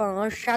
5-6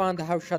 1500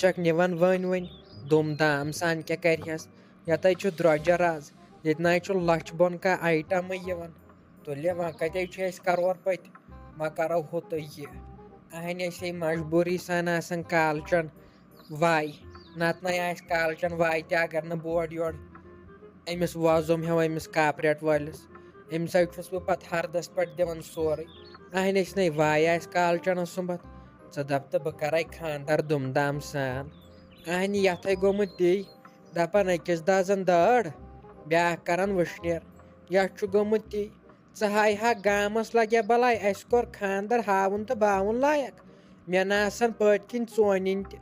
ژٕ نِوان ؤنۍ دُم دام سان کیٛاہ کَرِہَس یَتَے چھُ درٛۄجَر آز ییٚتہِ نَے چھُ لَچھ بۄن کانٛہہ آیٹَمٕے یِوان تُلہِ وۄنۍ کَتے چھِ أسۍ کَرور پٔتۍ وۄنۍ کَرو ہُہ تہٕ یہِ اَہنہِ أسے مجبوٗری سان آسان کالچَن واے نَتہٕ نَے آسہِ کالچَن واے تہِ اگر نہٕ بورٕ یورٕ أمِس وۄزُم ہیوٚ أمِس کاپریٹ وٲلِس أمِس سۭتۍ چھُس بہٕ پَتہٕ ہردَس پٮ۪ٹھ دِوان سورُے اَہنہِ أسۍ نَے واے آسہِ کالچَنَس سُمبَتھ ژٕ دَپ تہٕ بہٕ کَرَے خانٛدَر دُم دام سان اَہنہِ یَتھَے گوٚمُت تی دَپان أکِس دَزَن دٲر بیٛاکھ کَران وٕشنیر یَتھ چھُ گوٚمُت تی ژٕ ہاے ہاکھ گامَس لَگیا بَلاے اَسہِ کوٚر خانٛدَر ہاوُن تہٕ باوُن لایق مےٚ نہ آسان پٔتۍ کِنۍ ژونِنۍ تہِ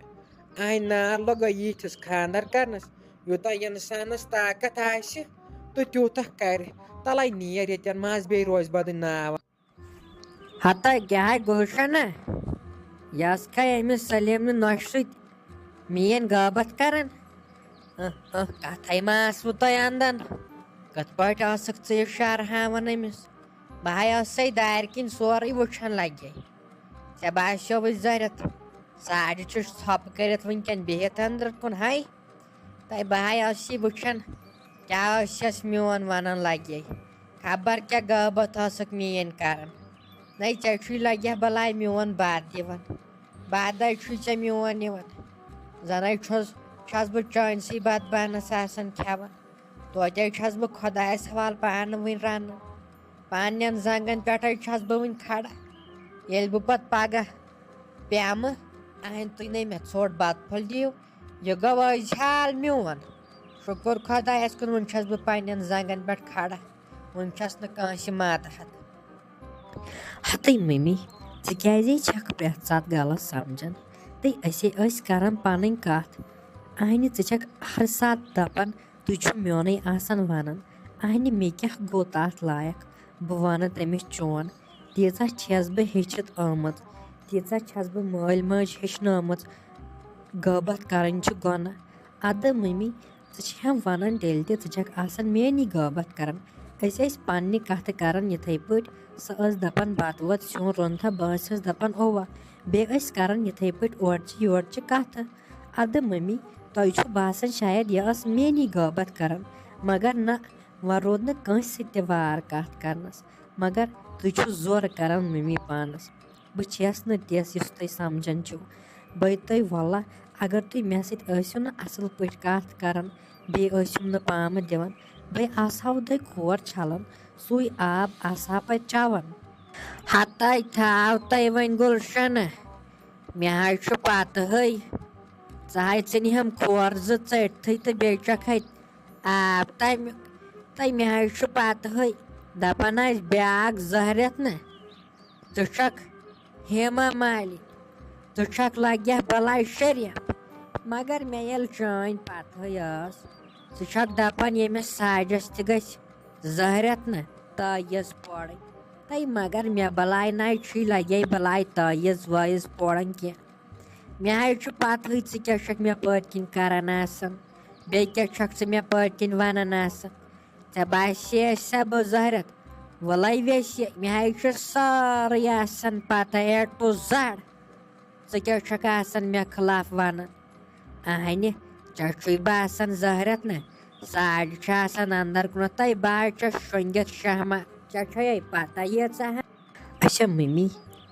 اَہنہِ نار لوٚگا ییٖتِس خانٛدَر کَرنَس یوٗتاہ اِنسانَس طاقت آسہِ تہٕ تیوٗتاہ کَرِ تَلَے نیر ییٚتٮ۪ن ما آسہِ بیٚیہِ روزِ بَدٕنۍ ناو ہتا کیٛاہ گُلشنہ یہِ ٲس کھَے أمِس سلیمنہِ نۄشہِ سۭتۍ میٛٲنۍ غٲبت کَران کَتھَے ما آسوٕ تۄہہِ اَنٛدَن کِتھ پٲٹھۍ ٲسٕکھ ژٕ یہِ شَر ہاوان أمِس بہٕ ہَے ٲسَے دارِ کِنۍ سورُے وٕچھان لَگے ژےٚ باسیووُے زٔرِتھ ساڑِ چھُ ژھۄپہٕ کٔرِتھ وٕنۍکٮ۪ن بِہِتھ أنٛدرٕ کُن ہَے تۄہہِ بہٕ ہَے ٲسی وٕچھان کیٛاہ ٲسٮ۪س میون وَنان لَگے خبر کیٛاہ غٲبت ٲسٕکھ میٛٲنۍ کَران نَے ژےٚ چھُے لَگہِ ہا بَلاے میون بَتہٕ دِوان بَتَے چھُے ژےٚ میون یِوان زَنَے چھَس بہٕ چٲنۍسٕے بَتہٕ بانَس آسان کھٮ۪وان توتہِ چھَس بہٕ خۄدایَس حوالہٕ پانہٕ وٕنۍ رَنان پنٛنٮ۪ن زنٛگَن پٮ۪ٹھَے چھَس بہٕ وٕنۍ کھڑا ییٚلہِ بہٕ پَتہٕ پَگاہ پیٚمہٕ اَہنہِ تُہۍ نَے مےٚ ژھوٚٹ بَتہٕ پھوٚل دِیِو یہِ گوٚو أزحال میون شُکُر خۄدایَس کُن وٕنۍ چھَس بہٕ پنٛنٮ۪ن زنٛگَن پٮ۪ٹھ کھڑا وٕنۍ چھَس نہٕ کٲنٛسہِ ماتحت ہَتٕے مٔمی ژٕ کیٛازے چھَکھ پرٛٮ۪تھ ساتہٕ غلط سَمجھان تہٕ أسے ٲسۍ کَران پَنٕنۍ کَتھ اَہنہِ ژٕ چھَکھ ہر ساتہٕ دَپان تُہۍ چھُو میونُے آسان وَنان اَہنہِ مےٚ کیٛاہ گوٚو تَتھ لایق بہٕ وَنہٕ تٔمِس چون تیٖژاہ چھَس بہٕ ہیٚچھِتھ آمٕژ تیٖژاہ چھَس بہٕ مٲلۍ مٲجۍ ہیٚچھنٲومٕژ غٲبت کَرٕنۍ چھِ گۄناہ اَدٕ مٔمی ژٕ چھےٚ وَنان تیٚلہِ تہِ ژٕ چھَکھ آسان میٛٲنی غٲبت کَران أسۍ ٲسۍ پنٛنہِ کَتھٕ کَران یِتھَے پٲٹھۍ سۄ ٲس دَپان بَتہٕ ووت سیُن روٚنتھا بہٕ ٲسٕس دَپان اَوا بیٚیہِ ٲسۍ کَران یِتھَے پٲٹھۍ اورچہِ یورچہِ کَتھٕ اَدٕ مٔمی تۄہہِ چھُ باسان شاید یہِ ٲس میٛٲنی غٲبت کَران مگر نہ وۄنۍ روٗد نہٕ کٲنٛسہِ سۭتۍ تہِ وار کَتھ کَرنَس مگر تُہۍ چھُو زورٕ کَران مٔمی پانَس بہٕ چھَس نہٕ تِژھ یُس تُہۍ سَمجھان چھِو بٔے تُہۍ وَلہ اگر تُہۍ مےٚ سۭتۍ ٲسِو نہٕ اَصٕل پٲٹھۍ کَتھ کَران بیٚیہِ ٲسِو نہٕ پامہٕ دِوان بٔے آسہو تۄہہِ کھور چھَلان سُے آب آسہا پَتہٕ چٮ۪وان ہَتَے تھاو تۄہہِ وۄنۍ گُلشنہ مےٚ حظ چھُ پَتہٕ ہٕے ژٕ ہَے ژٕنہَم کھور زٕ ژٔٹتھٕے تہٕ بیٚیہِ چَکھ اَتہِ آب تَمیُک تہٕ مےٚ حظ چھُ پَتہٕ ہٕے دَپان آسہِ بیٛاکھ زٔہرِتھ نہ ژٕ چھَکھ ہیما مالِنۍ ژٕ چھَکھ لَگہِ بَلاے شریٖف مگر مےٚ ییٚلہِ چٲنۍ پَتہٕ ہٕے ٲس ژٕ چھَکھ دَپان ییٚمِس ساجَس تہِ گژھِ زٔہرِتھ نہ تٲیٖز پورٕنۍ تہٕ مگر مےٚ بَلاے نَے چھُے لَگے بَلاے تٲیٖز وٲیٖز پوران کینٛہہ مےٚ حظ چھُ پَتہٕ ہٕے ژٕ کیٛاہ چھَکھ مےٚ پٔتۍ کِنۍ کَران آسان بیٚیہِ کیٛاہ چھَکھ ژٕ مےٚ پٔتۍ کِنۍ وَنان آسان ژےٚ باسے سا بہٕ زٔہرِتھ وَلَے ویسے مےٚ حظ چھُ سٲرٕے آسان پَتہ اے ٹُو زَڈ ژٕ کیٛاہ چھَکھ آسان مےٚ خٕلاف وَنان اَہنہِ ژےٚ چھُے باسان زٔہرِتھ نہ ساڑِ چھِ آسان اَنٛدَر کُنَتھ تہٕ بہٕ حظ چھَس شۄنٛگِتھ شہما ژےٚ چھے پَتہ ییٖژاہ اچھا مٔمی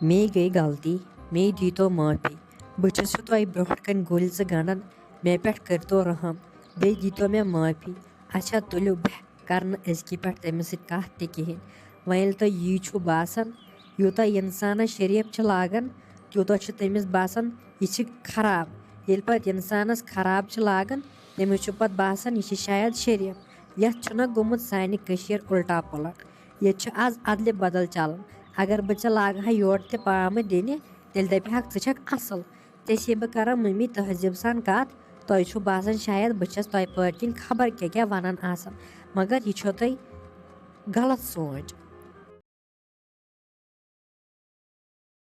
مے گٔے غلطی مے دیٖتو معٲفی بہٕ چھَسو تۄہہِ برونٛٹھ کَنۍ گُلۍ زٕ گَنٛڈان مےٚ پٮ۪ٹھ کٔرۍتو رحم بیٚیہِ دیٖتو مےٚ معٲفی اچھا تُلِو بہٕ کَرنہٕ أزکہِ پٮ۪ٹھ تٔمِس سۭتۍ کَتھ تہِ کِہیٖنۍ وۄنۍ ییٚلہِ تۄہہِ یی چھُو باسان یوٗتاہ اِنسانَس شریٖف چھِ لاگان تیوٗتاہ چھُ تٔمِس باسان یہِ چھِ خراب ییٚلہِ پَتہٕ اِنسانَس خراب چھِ لاگان تٔمِس چھُ پَتہٕ باسان یہِ چھِ شاید شریٖف یَتھ چھُنہ گوٚمُت سانہِ کٔشیٖرِ اُلٹا پُلٹ ییٚتہِ چھُ آز اَدلہِ بَدل چَلان اگر بہٕ ژےٚ لاگہٕ ہا یورٕ تہِ پامہٕ دِنہِ تیٚلہِ دَپہِ ہَکھ ژٕ چھَکھ اَصٕل ژےٚ چھے بہٕ کَران مٔمی تہذیٖب سان کَتھ تۄہہِ چھُو باسان شاید بہٕ چھَس تۄہہِ پٔتۍ کِنۍ خبر کیٛاہ کیٛاہ وَنان آسان مگر یہِ چھو تۄہہِ غلط سونٛچ